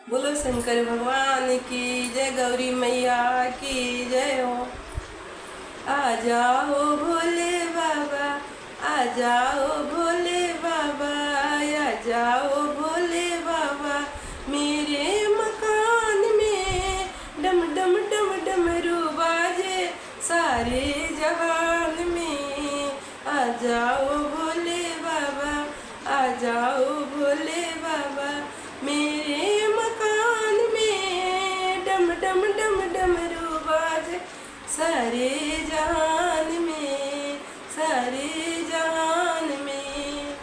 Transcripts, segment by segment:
बोलो शंकर भगवान की जय, गौरी मैया की जय हो। आ जाओ भोले बाबा, आ जाओ भोले बाबा, आ जाओ भोले बाबा मेरे मकान में। डम डम डम डमरू बाजे सारे जहान में। आ जाओ भोले बाबा, आ जाओ भोले बाबा मेरे मकान में। डम डम डम डमरू बाजे सारे जहान में, सारे जहान में।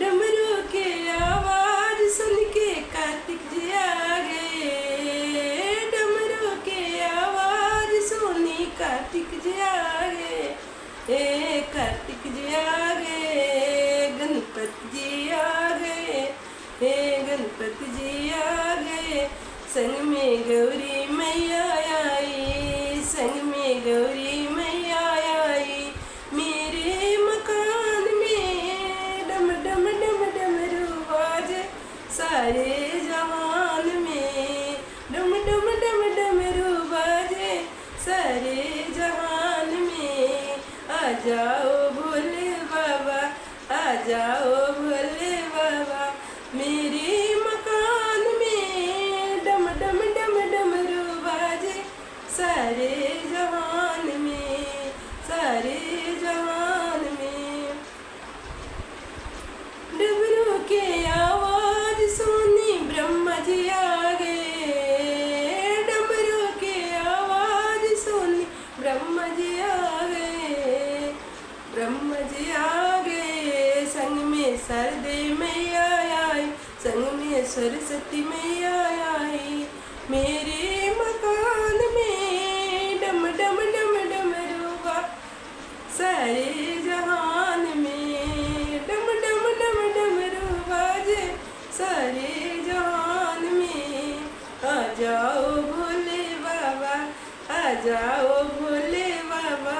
डमरू के आवाज सुन के कार्तिक जी आ गए। डमरू के आवाज सुनी कार्तिक जी आ गए। ए कार्तिक जी आ गए, गणपति जी आ गए। हे गणपति जी आ गए, संग में गौरी मैया आई, संग में गौरी मैया आई मेरे मकान में। डम डम डम डमरू बाजे सारे जहान में। डम डम डम डमरू बाजे सारे जहान में। आ जाओ भोले बाबा, आ जाओ भोले बाबा मेरे मकान में। डम डम डम डमरू बाजे सारे जहान में, सारे जहान में। डमरू के आवाज सुनी ब्रह्मा जी आ गए। डमरू के आवाज सुनी ब्रह्मा जी आ गए। ब्रह्मा जी आ गए, संग में सरदे मैया आई, संग में सरस्वती मैया आई मेरे मकान में। डम डम डम डमरू सारे जहान में। डम डम डम डमरू बाजे सारे जहान में। आ जाओ भोले बाबा, आ जाओ भोले बाबा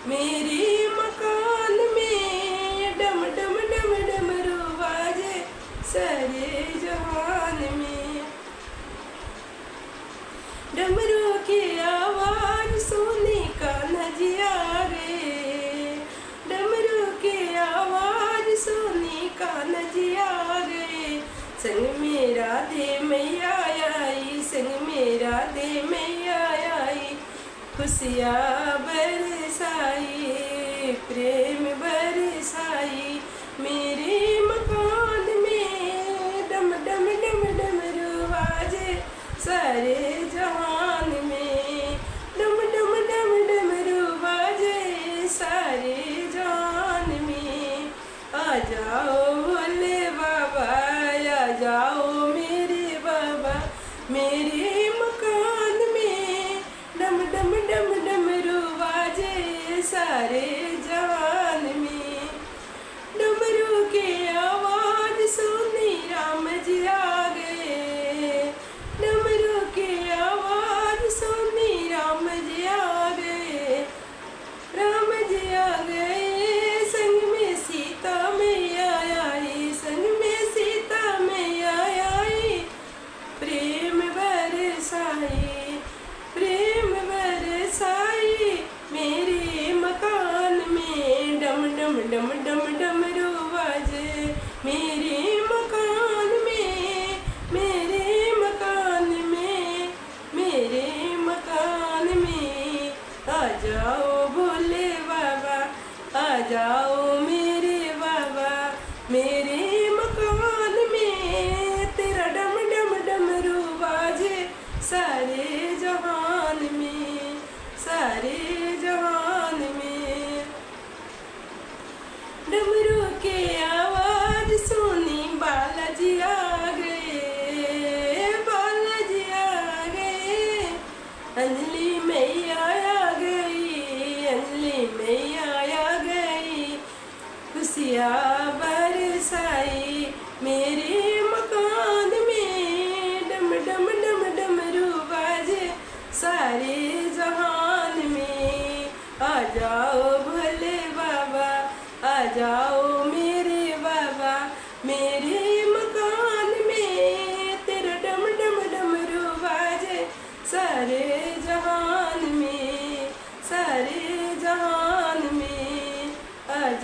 मेरे मकान में। डम डम डम डमरू बाजे सारे जहान में। डमरू की आवाज सुनी कान्हा जी आ गए। डमरू की आवाज सुनी कान्हा जी आ गए। संग में राधे मैया आई, संग में राधे मैया आई खुशियाँ बरसाई, प्रेम बरसाई मेरे मकान में। डम डम डम डमरू बाजे सारे जहान में। डम डम डम डमरू बाजे सारे जहान में। आ जाओ भोले बाबा, आ जाओ मेरे बाबा मेरे मकान में। डम डम डम डमरू बाजे सारे जहान में। डमरू के आवाज सुनी राम जी आ गए। डमरू के आवाज सुनी राम जी आ गए। राम जी आ गए, संग में सीता मैया आई, संग में सीता मैया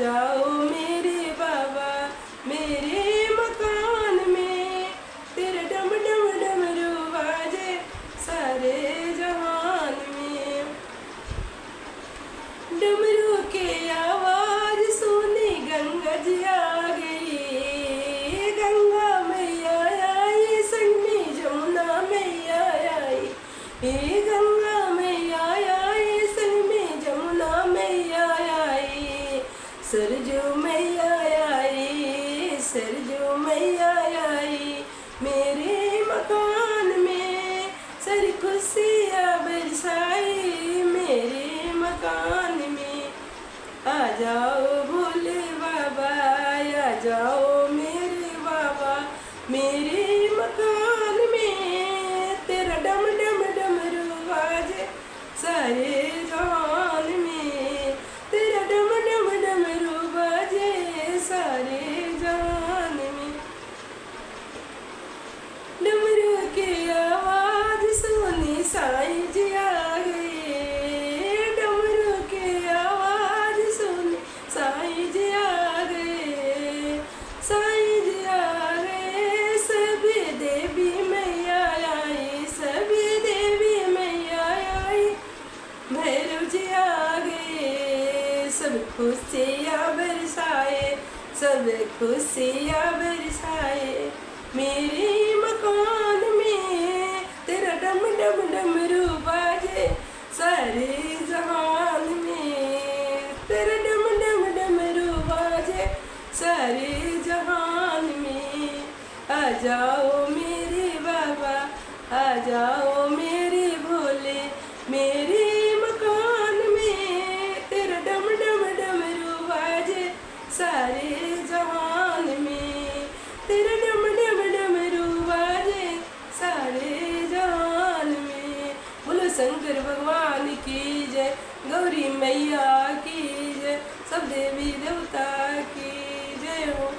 जाओ मेरे बाबा मेरे मकान में, तेरा डम डम डमरू बाजे सारे जहान में। डमरू के आवाज सुनी गंगा जी आ गई, गंगा मैया आई संग में जमुना मैया आई, गंगा मैया आई संग में जमुना मैया आई, सरजू मैया आई, सरजू मैया आई मेरे मकान में, सारी खुशियाँ बरसाई मेरे मकान में। आ जाओ भोले बाबा आ जाओ मेरे बाबा मेरे मकान में, तेरा डम डम डमरू बाजे सारे जहान में, तेरा डम डम डमरू बाजे सारे जहान में। डमरू की आवाज सुनी साईं जी आ गए, डमरू की आवाज सुनी साईं जी आ गए, साईं जी आ गए, सभी देवी मैया आई, सभी देवी मैया आई, भैरव जी आ गए, सब खुशियाँ बरसाए, सब खुशियाँ बरसाए मेरे मकान में, तेरा डम डम डमरू बाजे सारे जहान में, तेरा डम डम डमरू बाजे सारे जहान में। आ जाओ मेरे बाबा आ जाओ मेरे भोले मेरे मकान में, तेरा डम डम डमरू बाजे सारे जहान में, तेरा डम डम डमरू बाजे सारे जहान में। बोलो शंकर भगवान की जय, गौरी मैया की जय, सब देवी देवता की जय हो।